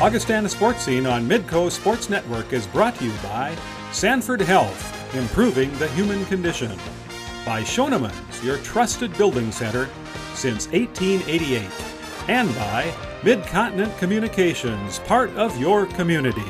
Augustana Sportscene on Midco Sports Network is brought to you by Sanford Health, improving the human condition. By Schoenemann's, your trusted building center since 1888. And by Mid-Continent Communications, part of your community.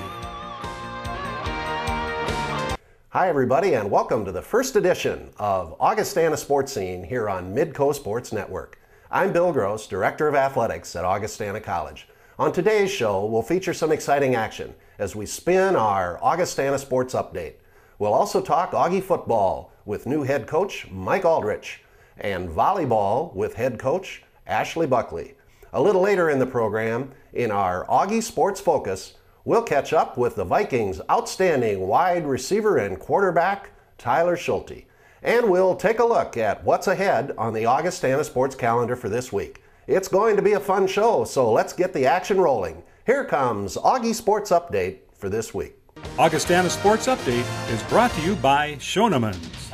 Hi everybody, and welcome to the first edition of Augustana Sportscene here on Midco Sports Network. I'm Bill Gross, Director of Athletics at Augustana College. On today's show, we'll feature some exciting action as we spin our Augustana Sports Update. We'll also talk Augie football with new head coach Mike Aldrich and volleyball with head coach Ashley Buckley. A little later in the program, in our Augie Sports Focus, we'll catch up with the Vikings' outstanding wide receiver and quarterback, Tyler Schulte. And we'll take a look at what's ahead on the Augustana Sports calendar for this week. It's going to be a fun show, so let's get the action rolling. Here comes Augie Sports Update for this week. Augustana Sports Update is brought to you by Schoenemann's.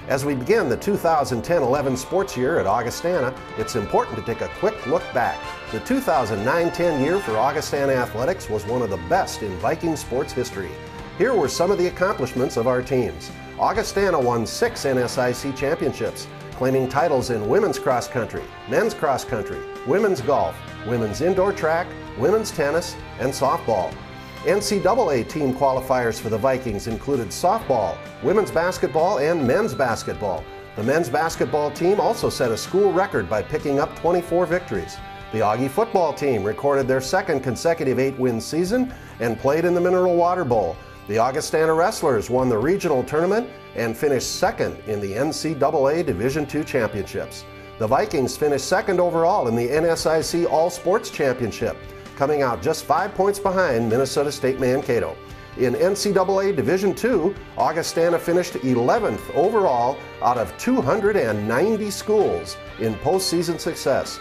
As we begin the 2010-11 sports year at Augustana, it's important to take a quick look back. The 2009-10 year for Augustana Athletics was one of the best in Viking sports history. Here were some of the accomplishments of our teams. Augustana won 6 NSIC championships, claiming titles in women's cross country, men's cross country, women's golf, women's indoor track, women's tennis, and softball. NCAA team qualifiers for the Vikings included softball, women's basketball, and men's basketball. The men's basketball team also set a school record by picking up 24 victories. The Augie football team recorded their second consecutive 8-win season and played in the Mineral Water Bowl. The Augustana Wrestlers won the regional tournament and finished second in the NCAA Division II championships. The Vikings finished second overall in the NSIC All Sports Championship, coming out just 5 points behind Minnesota State Mankato. In NCAA Division II, Augustana finished 11th overall out of 290 schools in postseason success.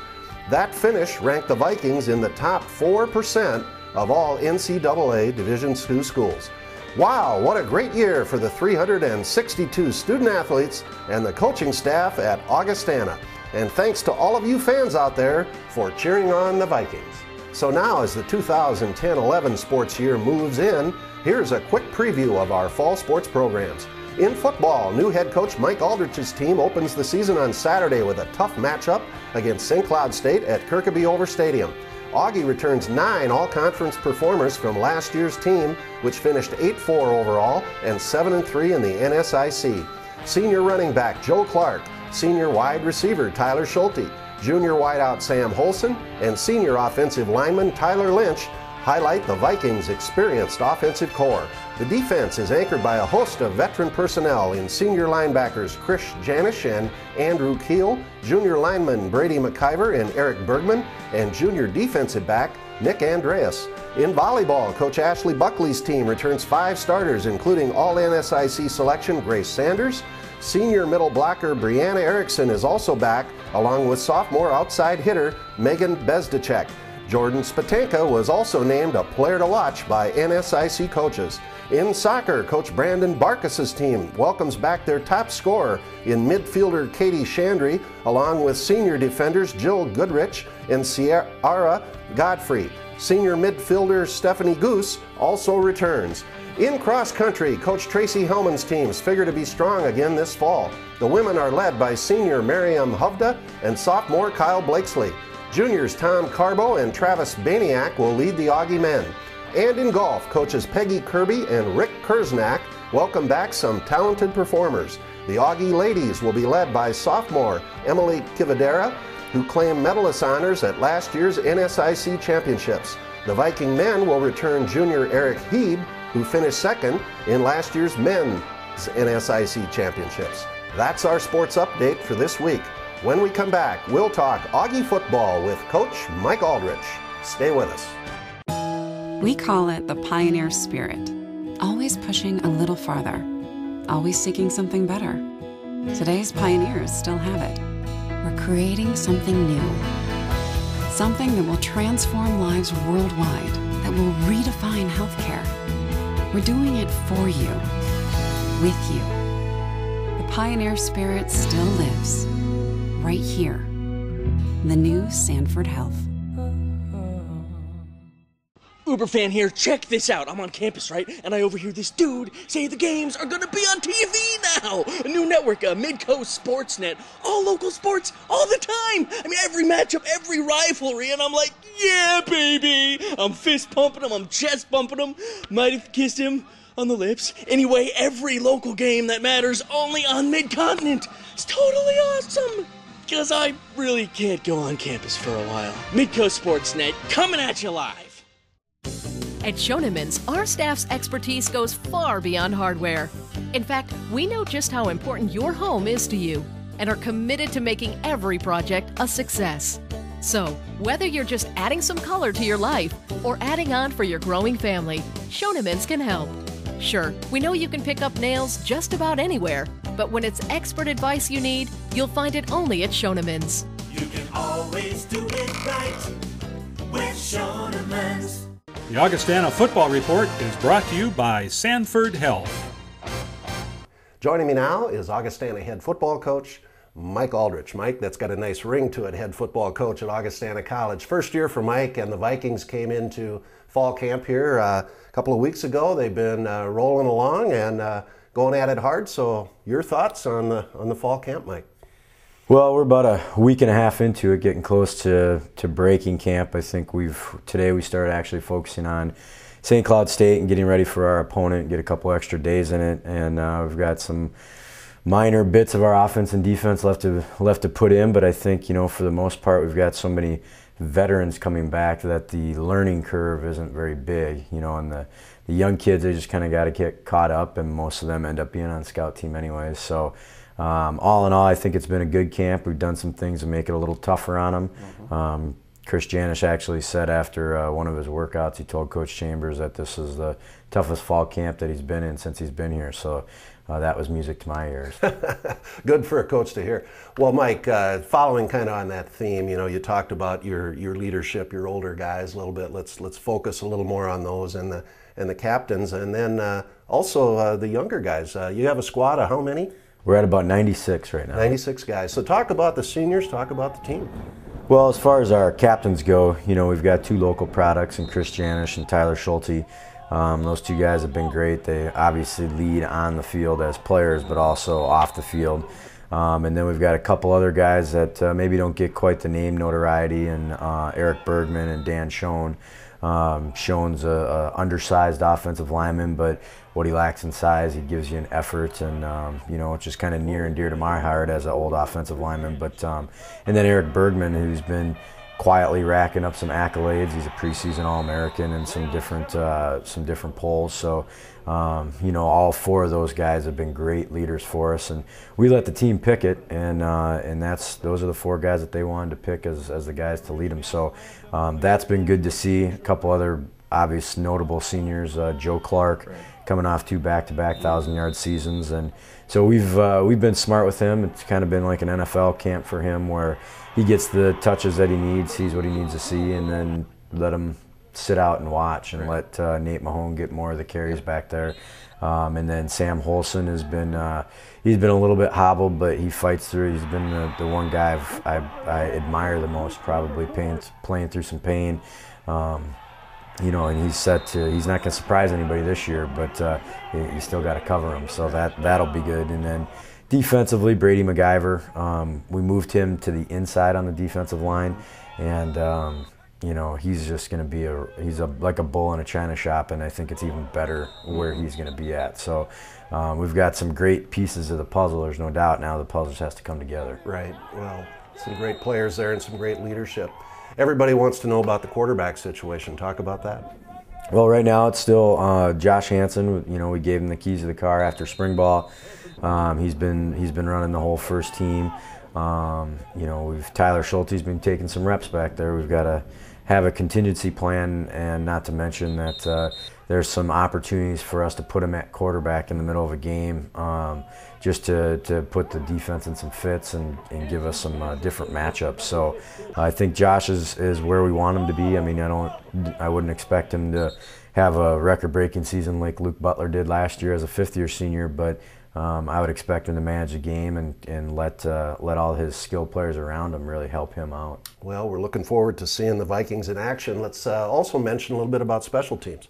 That finish ranked the Vikings in the top 4% of all NCAA Division II schools. Wow, what a great year for the 362 student athletes and the coaching staff at Augustana. And thanks to all of you fans out there for cheering on the Vikings. So now, as the 2010-11 sports year moves in, here's a quick preview of our fall sports programs. In football, new head coach Mike Aldrich's team opens the season on Saturday with a tough matchup against St. Cloud State at Kirkaby Over Stadium. Augie returns 9 all-conference performers from last year's team, which finished 8-4 overall and 7-3 in the NSIC. Senior running back Joe Clark, senior wide receiver Tyler Schulte, junior wideout Sam Holson, and senior offensive lineman Tyler Lynch highlight the Vikings' experienced offensive core. The defense is anchored by a host of veteran personnel in senior linebackers Chris Janish and Andrew Keel, junior lineman Brady McIver and Eric Bergman, and junior defensive back Nick Andreas. In volleyball, Coach Ashley Buckley's team returns 5 starters, including All-NSIC selection Grace Sanders. Senior middle blocker Brianna Erickson is also back, along with sophomore outside hitter Megan Bezdacek. Jordan Spatanka was also named a player to watch by NSIC coaches. In soccer, Coach Brandon Barkas's team welcomes back their top scorer in midfielder Katie Chandry, along with senior defenders Jill Goodrich and Sierra Godfrey. Senior midfielder Stephanie Goose also returns. In cross country, Coach Tracy Hellman's teams figure to be strong again this fall. The women are led by senior Miriam Hovda and sophomore Kyle Blakesley. Juniors Tom Carbo and Travis Baniak will lead the Augie men. And in golf, coaches Peggy Kirby and Rick Kersnack welcome back some talented performers. The Augie ladies will be led by sophomore Emily Kivadera, who claimed medalist honors at last year's NSIC championships. The Viking men will return junior Eric Heeb, who finished second in last year's men's NSIC championships. That's our sports update for this week. When we come back, we'll talk Augie football with Coach Mike Aldrich. Stay with us. We call it the pioneer spirit, always pushing a little farther, always seeking something better. Today's pioneers still have it. We're creating something new, something that will transform lives worldwide, that will redefine healthcare. We're doing it for you, with you. The pioneer spirit still lives, right here, the new Sanford Health. Uber fan here, check this out. I'm on campus, right? And I overhear this dude say the games are gonna be on TV now! A new network, Midcoast Sportsnet. All local sports, all the time! I mean, every matchup, every rivalry, and I'm like, yeah, baby! I'm fist pumping him, I'm chest bumping him, might have kissed him on the lips. Anyway, every local game that matters only on Mid-Continent. It's totally awesome! Because I really can't go on campus for a while. Midcoast Sportsnet, coming at you live! At Schoenemann's, our staff's expertise goes far beyond hardware. In fact, we know just how important your home is to you and are committed to making every project a success. So, whether you're just adding some color to your life or adding on for your growing family, Schoenemann's can help. Sure, we know you can pick up nails just about anywhere, but when it's expert advice you need, you'll find it only at Schoenemann's. You can always do it right with Schoenemann's. The Augustana Football Report is brought to you by Sanford Health. Joining me now is Augustana head football coach Mike Aldrich. Mike, that's got a nice ring to it, head football coach at Augustana College. First year for Mike, and the Vikings came into fall camp here a couple of weeks ago. They've been rolling along and going at it hard. So your thoughts on the fall camp, Mike? Well, we're about a week and a half into it, getting close to breaking camp. I think today we started actually focusing on St. Cloud State and getting ready for our opponent, get a couple extra days in it, and we've got some minor bits of our offense and defense left to put in. But I think, for the most part, we've got so many veterans coming back that the learning curve isn't very big. And the young kids, they just kind of got to get caught up, and most of them end up being on scout team anyways. So. All in all, I think it's been a good camp. We've done some things to make it a little tougher on them. Mm-hmm. Chris Janish actually said after one of his workouts, he told Coach Chambers that this is the toughest fall camp that he's been in since he's been here. So that was music to my ears. Good for a coach to hear. Well, Mike, following kind of on that theme, you talked about your leadership, your older guys a little bit. Let's focus a little more on those and the captains, and then also the younger guys. You have a squad of how many? We're at about 96 right now. 96 guys. So talk about the seniors, talk about the team. Well, as far as our captains go, we've got two local products in Chris Janish and Tyler Schulte. Those two guys have been great. They obviously lead on the field as players, but also off the field. And then we've got a couple other guys that maybe don't get quite the name notoriety, and Eric Bergman and Dan Schoen. Schoen's a undersized offensive lineman, but what he lacks in size, he gives you an effort, and it's just kind of near and dear to my heart as an old offensive lineman. But and then Eric Bergman, who's been quietly racking up some accolades. He's a preseason All-American in some different polls. So all four of those guys have been great leaders for us, and we let the team pick it, and those are the four guys that they wanted to pick as the guys to lead them. So that's been good to see. A couple other obvious notable seniors, Joe Clark, coming off two back-to-back 1,000-yard seasons, and so we've been smart with him. It's kind of been like an NFL camp for him, where he gets the touches that he needs, sees what he needs to see, and then let him sit out and watch, and let Nate Mahone get more of the carries back there. And then Sam Holson has been he's been a little bit hobbled, but he fights through. He's been the one guy I admire the most, probably playing through some pain. And he's he's not going to surprise anybody this year, but you still got to cover him, so that'll be good. And then defensively, Brady MacGyver, we moved him to the inside on the defensive line, and he's just going to be like a bull in a china shop, and I think it's even better where he's going to be at. So we've got some great pieces of the puzzle. There's no doubt now the puzzle just has to come together. Right. Well, some great players there and some great leadership. Everybody wants to know about the quarterback situation. Talk about that. Well, right now it's still Josh Hansen. We gave him the keys of the car after spring ball. He's been running the whole first team. Tyler Schulte's been taking some reps back there. We've got to have a contingency plan, and not to mention that there's some opportunities for us to put him at quarterback in the middle of a game, just to put the defense in some fits and give us some different matchups. So I think Josh is where we want him to be. I mean, I wouldn't expect him to have a record-breaking season like Luke Butler did last year as a fifth-year senior, but I would expect him to manage the game and let all his skilled players around him really help him out. Well, we're looking forward to seeing the Vikings in action. Let's also mention a little bit about special teams.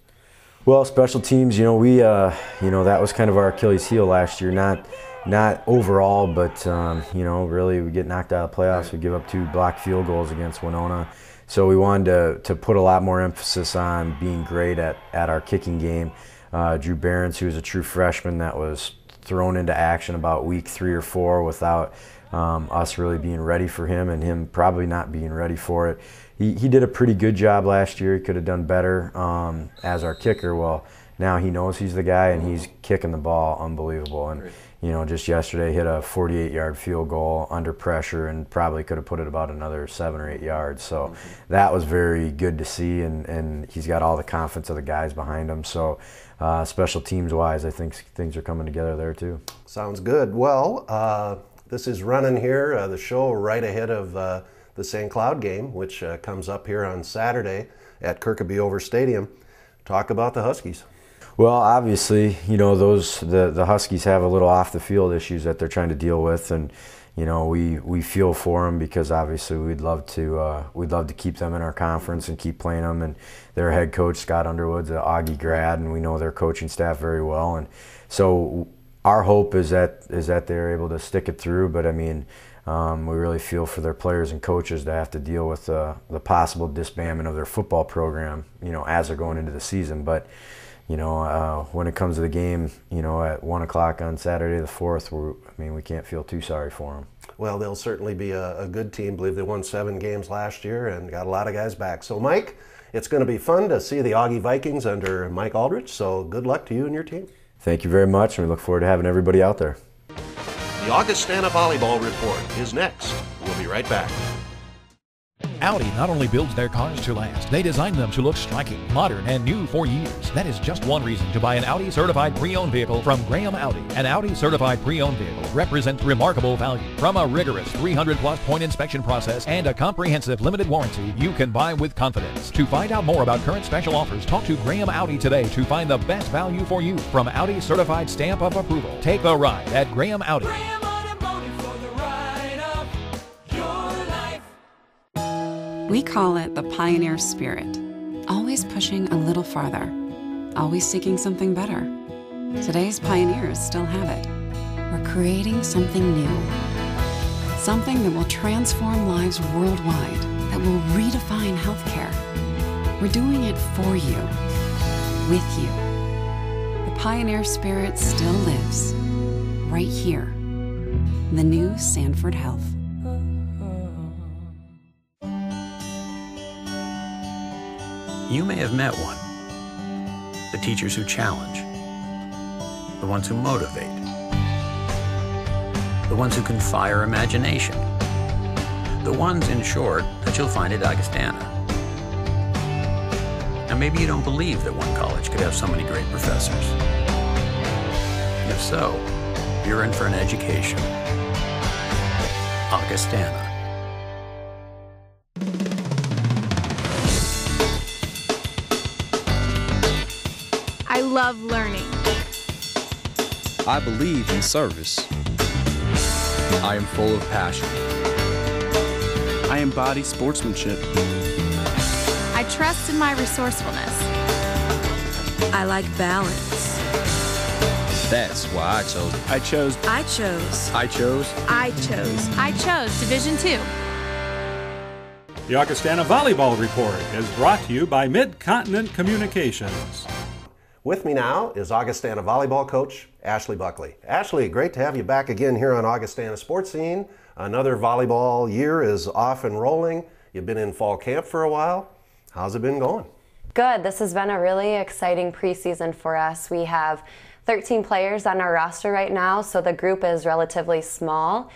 Well, special teams, we, that was kind of our Achilles heel last year. Not overall, but really we get knocked out of the playoffs. We give up 2 blocked field goals against Winona. So we wanted to put a lot more emphasis on being great at our kicking game. Drew Behrens, who was a true freshman that was thrown into action about week 3 or 4 without us really being ready for him and him probably not being ready for it. He did a pretty good job last year. He could have done better as our kicker. Well, now he knows he's the guy and he's kicking the ball unbelievable. And just yesterday hit a 48-yard field goal under pressure and probably could have put it about another 7 or 8 yards. So that was very good to see, and he's got all the confidence of the guys behind him. So special teams-wise, I think things are coming together there too. Sounds good. Well, this is running here, the show right ahead of the St. Cloud game, which comes up here on Saturday at Kirkaby Over Stadium. Talk about the Huskies. Well, obviously, the Huskies have a little off the field issues that they're trying to deal with, and we feel for them because obviously we'd love to keep them in our conference and keep playing them. And their head coach Scott Underwood's an Augie grad, and we know their coaching staff very well. And so our hope is that they're able to stick it through. But I mean, we really feel for their players and coaches to have to deal with the possible disbandment of their football program, as they're going into the season. But when it comes to the game, at 1 o'clock on Saturday the 4th, we can't feel too sorry for them. Well, they'll certainly be a good team. I believe they won 7 games last year and got a lot of guys back. So, Mike, it's going to be fun to see the Augie Vikings under Mike Aldrich. So good luck to you and your team. Thank you very much, and we look forward to having everybody out there. The Augustana Volleyball Report is next. We'll be right back. Audi not only builds their cars to last, they design them to look striking, modern, and new for years. That is just one reason to buy an Audi certified pre-owned vehicle from Graham Audi. An Audi certified pre-owned vehicle represents remarkable value. From a rigorous 300-plus point inspection process and a comprehensive limited warranty, you can buy with confidence. To find out more about current special offers, talk to Graham Audi today to find the best value for you. From Audi certified stamp of approval, take the ride at Graham Audi. We call it the pioneer spirit, always pushing a little farther, always seeking something better. Today's pioneers still have it. We're creating something new, something that will transform lives worldwide, that will redefine healthcare. We're doing it for you, with you. The pioneer spirit still lives, right here, the new Sanford Health. You may have met one. The teachers who challenge. The ones who motivate. The ones who can fire imagination. The ones, in short, that you'll find at Augustana. Now, maybe you don't believe that one college could have so many great professors. If so, you're in for an education. Augustana. I love learning. I believe in service. I am full of passion. I embody sportsmanship. I trust in my resourcefulness. I like balance. That's why I chose Division II. The Augustana Volleyball Report is brought to you by Mid-Continent Communications. With me now is Augustana volleyball coach Ashley Buckley. Ashley, great to have you back again here on Augustana Sportscene. Another volleyball year is off and rolling. You've been in fall camp for a while. How's it been going? Good. This has been a really exciting preseason for us. We have 13 players on our roster right now, so the group is relatively small,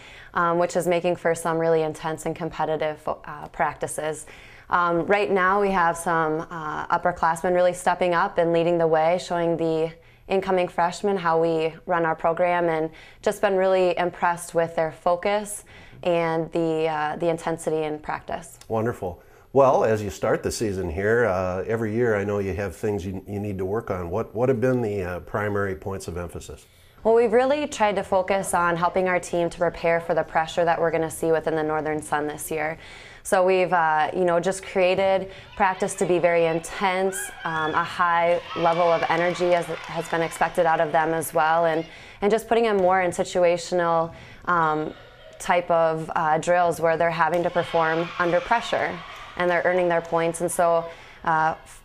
which is making for some really intense and competitive practices. Right now we have some upperclassmen really stepping up and leading the way, showing the incoming freshmen how we run our program, and just been really impressed with their focus and the intensity in practice. Wonderful. Well, as you start the season here, every year I know you have things you need to work on. What have been the primary points of emphasis? Well, we've really tried to focus on helping our team to prepare for the pressure that we're going to see within the Northern Sun this year. So we've just created practice to be very intense, a high level of energy has been expected out of them as well, and just putting them more in situational type of drills where they're having to perform under pressure and they're earning their points. And so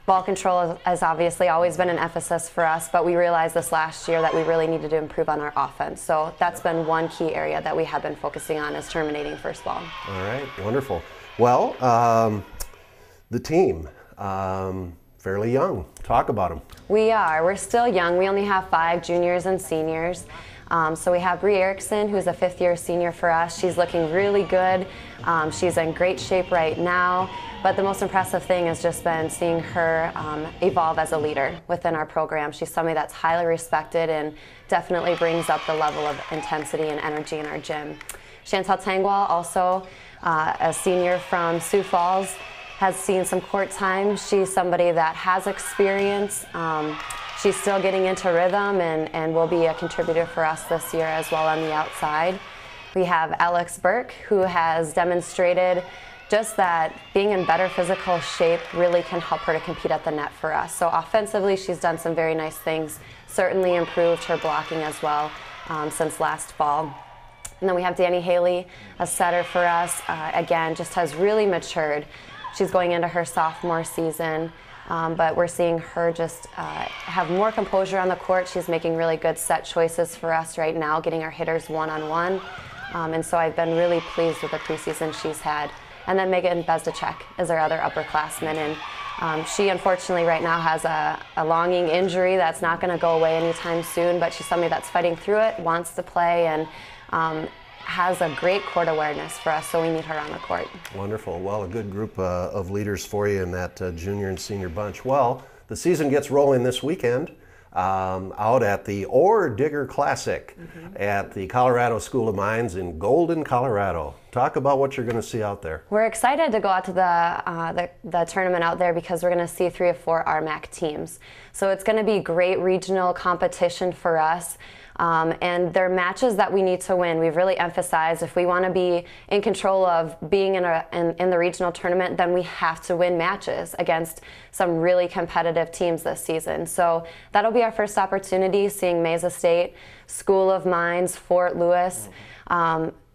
ball control has obviously always been an emphasis for us, but we realized this last year that we really needed to improve on our offense. So that's been one key area that we have been focusing on, is terminating first ball. All right, wonderful. Well, the team, fairly young. Talk about them. We're still young. We only have 5 juniors and seniors. So we have Bree Erickson, who's a 5th-year senior for us. She's looking really good. She's in great shape right now. But the most impressive thing has just been seeing her evolve as a leader within our program. She's somebody that's highly respected and definitely brings up the level of intensity and energy in our gym. Chantal Tangwal, also a senior from Sioux Falls, has seen some court time. She's somebody that has experience. She's still getting into rhythm and will be a contributor for us this year as well on the outside. We have Alex Burke, who has demonstrated just that being in better physical shape really can help her to compete at the net for us. So offensively, she's done some very nice things, certainly improved her blocking as well since last fall. And then we have Danny Haley, a setter for us. Again, just has really matured. She's going into her sophomore season, but we're seeing her just have more composure on the court. She's making really good set choices for us right now, getting our hitters one-on-one. And so I've been really pleased with the preseason she's had. And then Megan Bezdacek is our other upperclassman, and she unfortunately right now has a longing injury that's not going to go away anytime soon, but she's somebody that's fighting through it, wants to play, and has a great court awareness for us, so we need her on the court. Wonderful. Well, a good group of leaders for you in that junior and senior bunch. Well, the season gets rolling this weekend out at the Ore Digger Classic at the Colorado School of Mines in Golden, Colorado. Talk about what you're going to see out there. We're excited to go out to the tournament out there because we're going to see 3 of 4 RMAC teams. So it's going to be great regional competition for us. And they're matches that we need to win. We've really emphasized if we want to be in control of being in the regional tournament, then we have to win matches against some really competitive teams this season. So that'll be our first opportunity, seeing Mesa State, School of Mines, Fort Lewis.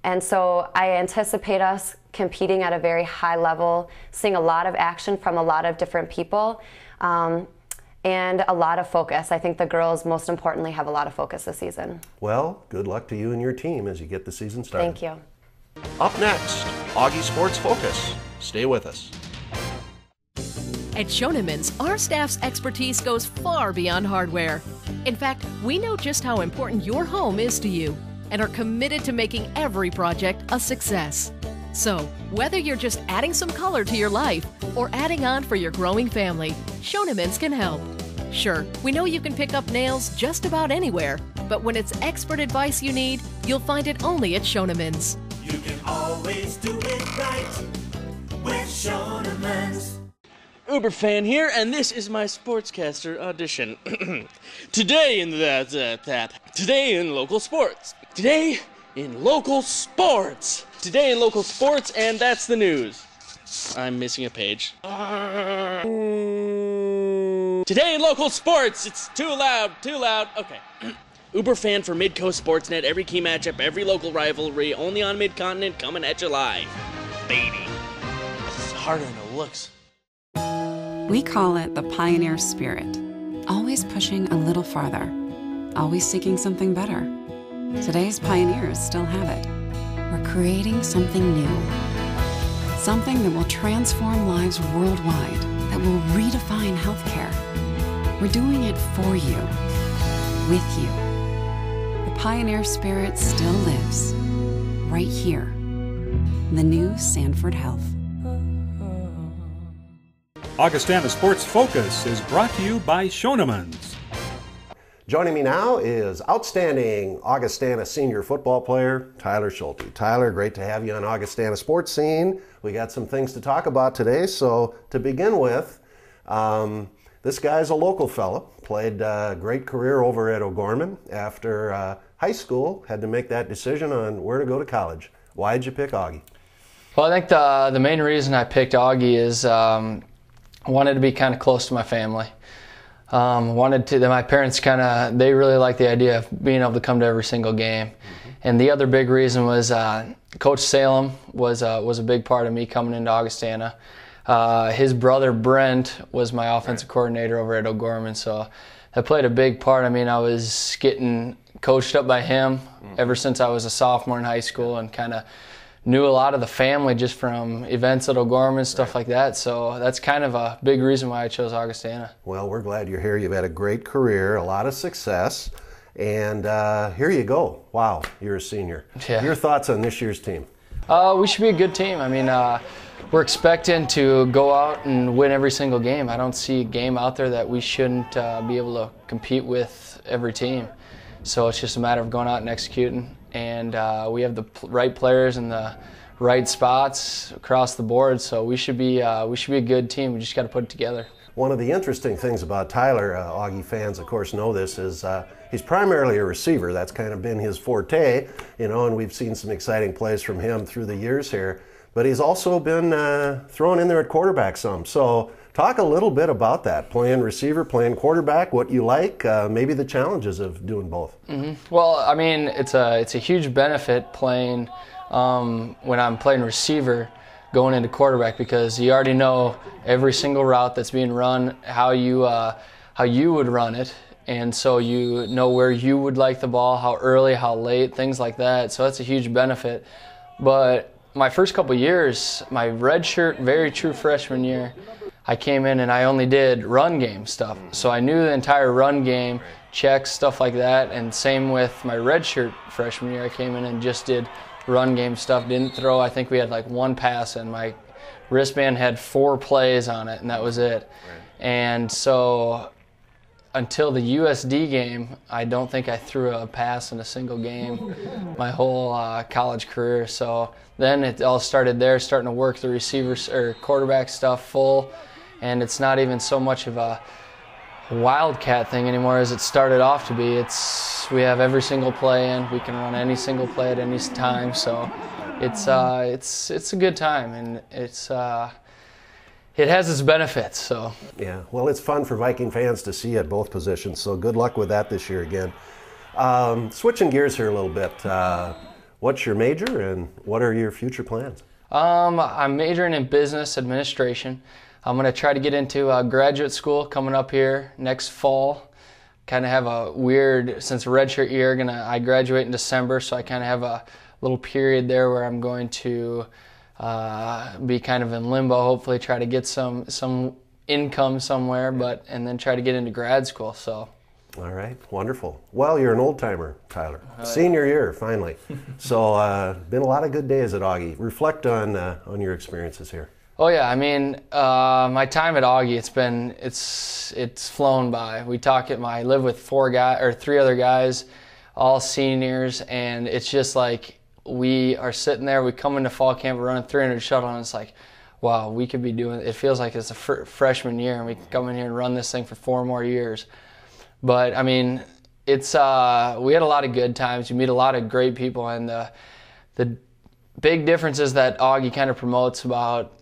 And so I anticipate us competing at a very high level, seeing a lot of action from a lot of different people. And a lot of focus. I think the girls, most importantly, have a lot of focus this season. Well, good luck to you and your team as you get the season started. Thank you. Up next, Augie Sports Focus. Stay with us. At Schoenemann's, our staff's expertise goes far beyond hardware. In fact, we know just how important your home is to you and are committed to making every project a success. So, whether you're just adding some color to your life or adding on for your growing family, Schoenemann's can help. Sure, we know you can pick up nails just about anywhere, but when it's expert advice you need, you'll find it only at Schoenemann's. You can always do it right with Schoenemann's. Uber fan here, and this is my sportscaster audition. Today in Today in local sports. Today in local sports. Today in local sports, and that's the news. I'm missing a page. Today in local sports. It's too loud. Okay. Uber fan for Midcoast Sportsnet. Every key matchup, every local rivalry, only on Mid-Continent, coming at you live. Baby. It's harder than it looks. We call it the pioneer spirit. Always pushing a little farther. Always seeking something better. Today's pioneers still have it. We're creating something new. Something that will transform lives worldwide, that will redefine healthcare. We're doing it for you, with you. The pioneer spirit still lives, right here. The new Sanford Health. Augustana Sports Focus is brought to you by Schoenemann's. Joining me now is outstanding Augustana senior football player, Tyler Schulte. Tyler, great to have you on Augustana Sportscene. We got some things to talk about today. So to begin with, this guy's a local fella. Played a great career over at O'Gorman after high school, had to make that decision on where to go to college. Why'd you pick Augie? Well, I think the main reason I picked Augie is I wanted to be kind of close to my family. My parents they really liked the idea of being able to come to every single game. And the other big reason was Coach Salem was a big part of me coming into Augustana. His brother Brent was my offensive coordinator over at O'Gorman, so that played a big part. I mean, I was getting coached up by him ever since I was a sophomore in high school, and kind of knew a lot of the family just from events at O'Gorman, stuff like that. So that's kind of a big reason why I chose Augustana. Well, we're glad you're here. You've had a great career, a lot of success, and here you go. Wow, you're a senior. Yeah. Your thoughts on this year's team? We should be a good team. I mean, we're expecting to go out and win every single game. I don't see a game out there that we shouldn't be able to compete with every team. So it's just a matter of going out and executing. And we have the right players in the right spots across the board, so we should be a good team. We just got to put it together. One of the interesting things about Tyler, Augie fans of course know this, is he's primarily a receiver. That's kind of been his forte, and we've seen some exciting plays from him through the years here. But he's also been thrown in there at quarterback some. So talk a little bit about that, playing receiver, playing quarterback, what you like, maybe the challenges of doing both. Well, I mean, it's a huge benefit playing when I'm playing receiver going into quarterback, because you already know every single route that's being run, how you would run it, and so you know where you would like the ball, how early, how late, things like that. So that's a huge benefit. But my first couple years, my redshirt, very true freshman year, I came in and I only did run game stuff. So I knew the entire run game, checks, stuff like that. And same with my redshirt freshman year, I came in and just did run game stuff, didn't throw. I think we had like one pass, and my wristband had 4 plays on it, and that was it. And so until the USD game, I don't think I threw a pass in a single game my whole college career. So then it all started there, starting to work the receivers or quarterback stuff full, and it's not even so much of a wildcat thing anymore as it started off to be. We have every single play in. We can run any single play at any time. So it's a good time, and it has its benefits. So yeah, well, it's fun for Viking fans to see at both positions. So good luck with that this year again. Switching gears here a little bit. What's your major and what are your future plans? I'm majoring in business administration. I'm going to try to get into graduate school coming up here next fall. Kind of have a weird, since redshirt year, I graduate in December, so I kind of have a little period there where I'm going to be kind of in limbo, hopefully try to get some income somewhere, and then try to get into grad school. So. All right, wonderful. Well, you're an old-timer, Tyler. Senior year, finally. So been a lot of good days at Augie. Reflect on your experiences here. Oh yeah, I mean, my time at Augie, it's flown by. I live with 3 other guys, all seniors, and it's just like we are sitting there. We come into fall camp, we're running 300 shuttle, and it's like, wow, we could be doing. It feels like it's a freshman year, and we can come in here and run this thing for 4 more years. But I mean, we had a lot of good times. You meet a lot of great people, and the big difference is that Augie kind of promotes about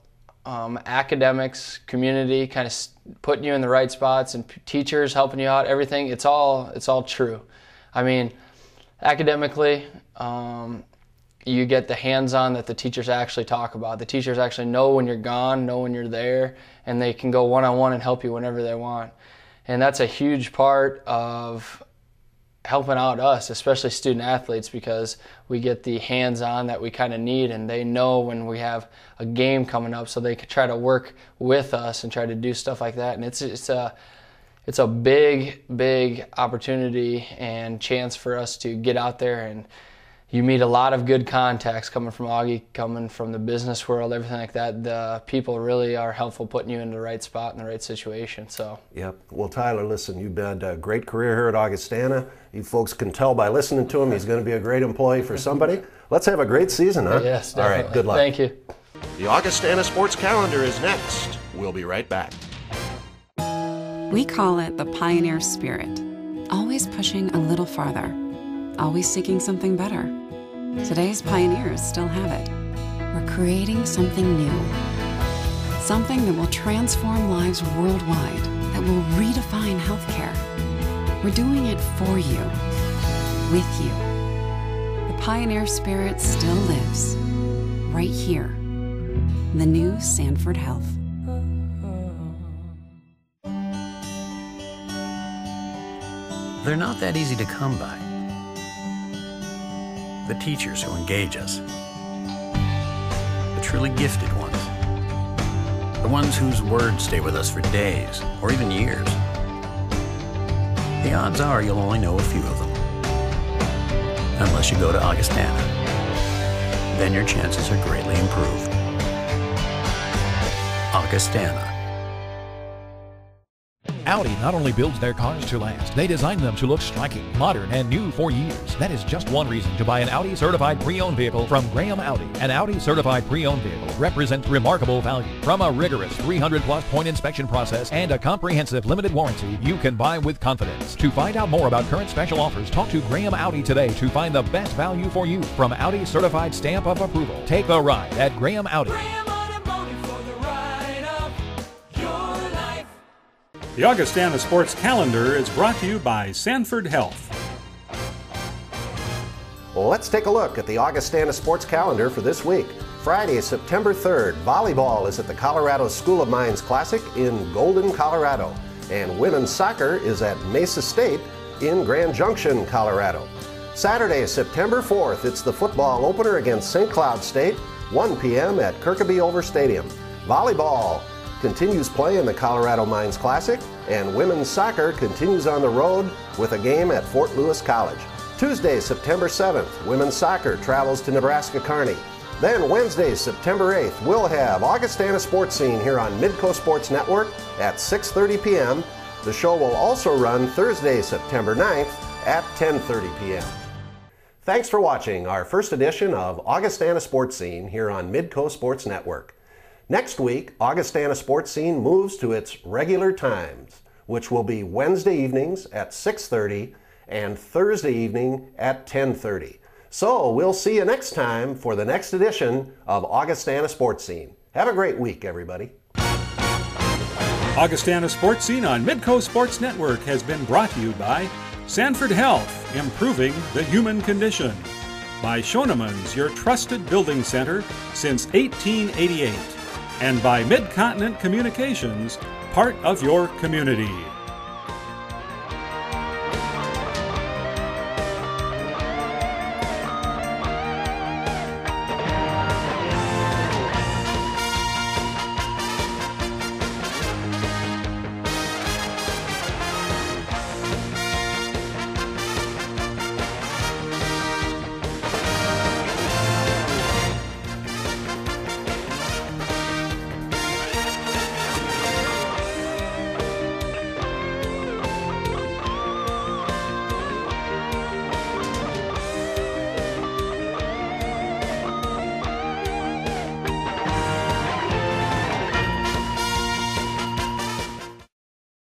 academics, community, kind of putting you in the right spots, and teachers helping you out. Everything, it's all true. I mean, academically, you get the hands-on that the teachers actually talk about. The teachers actually know when you're gone, know when you're there, and they can go one-on-one and help you whenever they want. And that's a huge part of helping out us, especially student athletes, because we get the hands-on that we kind of need, and they know when we have a game coming up, so they could try to work with us and try to do stuff like that. And it's a big opportunity and chance for us to get out there, and you meet a lot of good contacts coming from Augie, coming from the business world, everything like that. The people really are helpful putting you in the right spot in the right situation. So. Yep. Well, Tyler, listen, you've had a great career here at Augustana. You folks can tell by listening to him, he's going to be a great employee for somebody. Let's have a great season, huh? Yes, definitely. All right, good luck. Thank you. The Augustana Sports Calendar is next. We'll be right back. We call it the pioneer spirit, always pushing a little farther, always seeking something better. Today's pioneers still have it. We're creating something new. Something that will transform lives worldwide, that will redefine healthcare. We're doing it for you, with you. The pioneer spirit still lives, right here, the new Sanford Health. They're not that easy to come by. The teachers who engage us. The truly gifted ones. The ones whose words stay with us for days or even years. The odds are you'll only know a few of them. Unless you go to Augustana. Then your chances are greatly improved. Augustana. Audi not only builds their cars to last, they design them to look striking, modern, and new for years. That is just one reason to buy an Audi certified pre-owned vehicle from Graham Audi. An Audi certified pre-owned vehicle represents remarkable value. From a rigorous 300-plus point inspection process and a comprehensive limited warranty, you can buy with confidence. To find out more about current special offers, talk to Graham Audi today to find the best value for you. From Audi certified stamp of approval, take the ride at Graham Audi. The Augustana Sports Calendar is brought to you by Sanford Health. Well, let's take a look at the Augustana Sports Calendar for this week. Friday, September 3rd, volleyball is at the Colorado School of Mines Classic in Golden, Colorado. And women's soccer is at Mesa State in Grand Junction, Colorado. Saturday, September 4th, it's the football opener against St. Cloud State, 1 p.m. at Kirkaby Over Stadium. Volleyball continues play in the Colorado Mines Classic, and women's soccer continues on the road with a game at Fort Lewis College. Tuesday, September 7th, women's soccer travels to Nebraska Kearney. Then Wednesday, September 8th, we'll have Augustana Sportscene here on Midco Sports Network at 6:30 p.m. The show will also run Thursday, September 9th at 10:30 p.m. Thanks for watching our first edition of Augustana Sportscene here on Midco Sports Network. Next week, Augustana Sportscene moves to its regular times, which will be Wednesday evenings at 6:30 and Thursday evening at 10:30. So we'll see you next time for the next edition of Augustana Sportscene. Have a great week, everybody. Augustana Sportscene on Midco Sports Network has been brought to you by Sanford Health, improving the human condition. By Schoenemann's, your trusted building center since 1888. And by Mid-Continent Communications, part of your community.